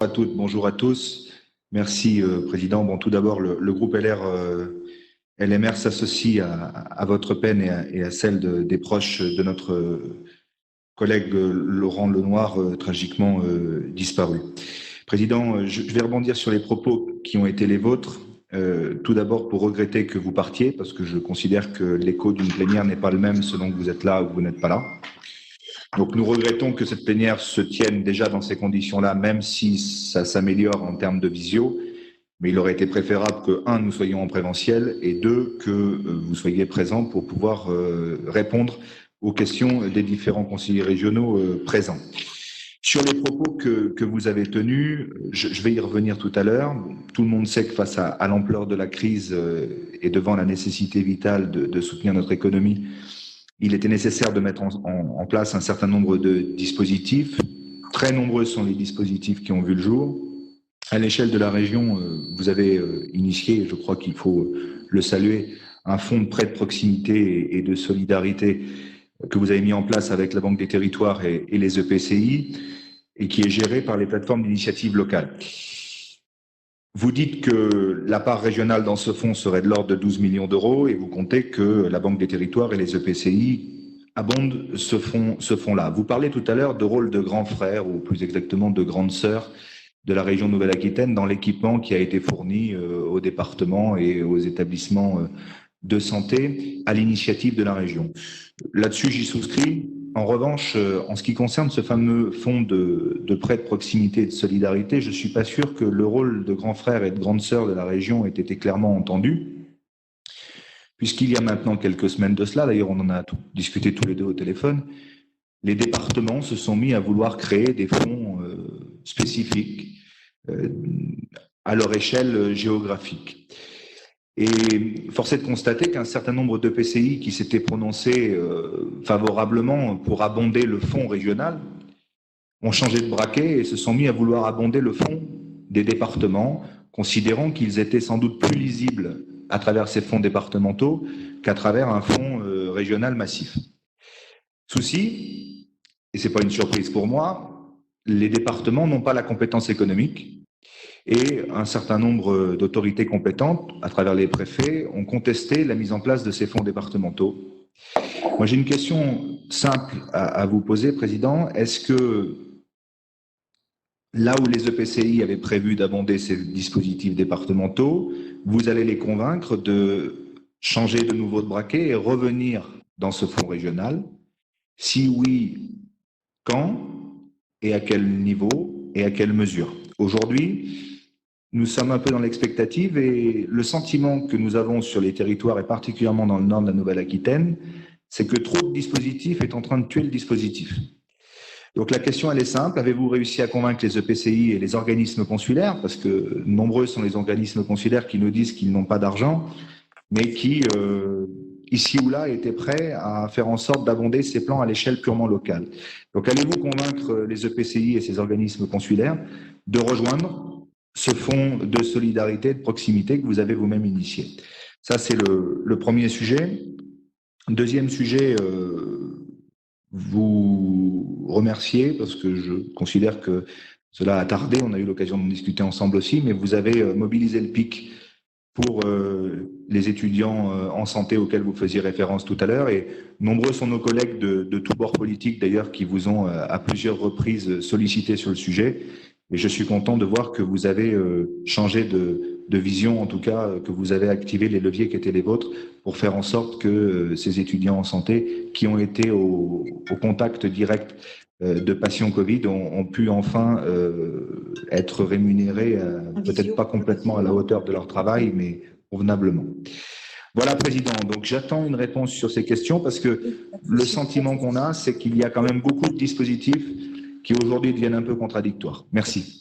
À toutes, bonjour à tous. Merci, Président. Bon, tout d'abord, le groupe LMR s'associe à votre peine et à celle des proches de notre collègue Laurent Lenoir, tragiquement disparu. Président, je vais rebondir sur les propos qui ont été les vôtres. Tout d'abord, pour regretter que vous partiez, parce que je considère que l'écho d'une plénière n'est pas le même selon que vous êtes là ou que vous n'êtes pas là. Donc nous regrettons que cette plénière se tienne déjà dans ces conditions-là, même si ça s'améliore en termes de visio. Mais il aurait été préférable que, un, nous soyons en présentiel et deux, que vous soyez présents pour pouvoir répondre aux questions des différents conseillers régionaux présents. Sur les propos que vous avez tenus, je vais y revenir tout à l'heure. Tout le monde sait que face à l'ampleur de la crise et devant la nécessité vitale de soutenir notre économie, il était nécessaire de mettre en place un certain nombre de dispositifs. Très nombreux sont les dispositifs qui ont vu le jour. À l'échelle de la région, vous avez initié, je crois qu'il faut le saluer, un fonds de prêt de proximité et de solidarité que vous avez mis en place avec la Banque des Territoires et les EPCI et qui est géré par les plateformes d'initiative locale. Vous dites que la part régionale dans ce fonds serait de l'ordre de 12 millions d'euros et vous comptez que la Banque des Territoires et les EPCI abondent ce fonds-là. Vous parlez tout à l'heure de rôle de grand frère, ou plus exactement de grande sœur de la région Nouvelle-Aquitaine dans l'équipement qui a été fourni aux départements et aux établissements de santé à l'initiative de la région. Là-dessus, j'y souscris. En revanche, en ce qui concerne ce fameux fonds de prêt de proximité et de solidarité, je ne suis pas sûr que le rôle de grand frère et de grande sœur de la région ait été clairement entendu, puisqu'il y a maintenant quelques semaines de cela, d'ailleurs on en a discuté tous les deux au téléphone, les départements se sont mis à vouloir créer des fonds spécifiques à leur échelle géographique. Et force est de constater qu'un certain nombre de PCI qui s'étaient prononcés favorablement pour abonder le fonds régional ont changé de braquet et se sont mis à vouloir abonder le fonds des départements, considérant qu'ils étaient sans doute plus lisibles à travers ces fonds départementaux qu'à travers un fonds régional massif. Souci, et ce n'est pas une surprise pour moi, les départements n'ont pas la compétence économique. Et un certain nombre d'autorités compétentes, à travers les préfets, ont contesté la mise en place de ces fonds départementaux. Moi, j'ai une question simple à vous poser, Président. Est-ce que là où les EPCI avaient prévu d'abonder ces dispositifs départementaux, vous allez les convaincre de changer de nouveau de braquet et revenir dans ce fonds régional? Si oui, quand et à quel niveau et à quelle mesure? Aujourd'hui, nous sommes un peu dans l'expectative et le sentiment que nous avons sur les territoires et particulièrement dans le nord de la Nouvelle-Aquitaine, c'est que trop de dispositifs est en train de tuer le dispositif. Donc la question, elle est simple. Avez-vous réussi à convaincre les EPCI et les organismes consulaires, parce que nombreux sont les organismes consulaires qui nous disent qu'ils n'ont pas d'argent, mais qui, ici ou là, étaient prêts à faire en sorte d'abonder ces plans à l'échelle purement locale. Donc allez-vous convaincre les EPCI et ces organismes consulaires de rejoindre ce fonds de solidarité, de proximité que vous avez vous-même initié? Ça, c'est le premier sujet. Deuxième sujet, vous remercier parce que je considère que cela a tardé. On a eu l'occasion d'en discuter ensemble aussi, mais vous avez mobilisé le PIC pour les étudiants en santé auxquels vous faisiez référence tout à l'heure. Et nombreux sont nos collègues de tous bords politiques, d'ailleurs, qui vous ont à plusieurs reprises sollicité sur le sujet. Et je suis content de voir que vous avez changé de vision, en tout cas, que vous avez activé les leviers qui étaient les vôtres pour faire en sorte que ces étudiants en santé qui ont été au contact direct de patients Covid ont pu enfin être rémunérés, peut-être pas complètement à la hauteur de leur travail, mais convenablement. Voilà, Président. Donc, j'attends une réponse sur ces questions parce que le sentiment qu'on a, c'est qu'il y a quand même beaucoup de dispositifs qui aujourd'hui deviennent un peu contradictoires. Merci.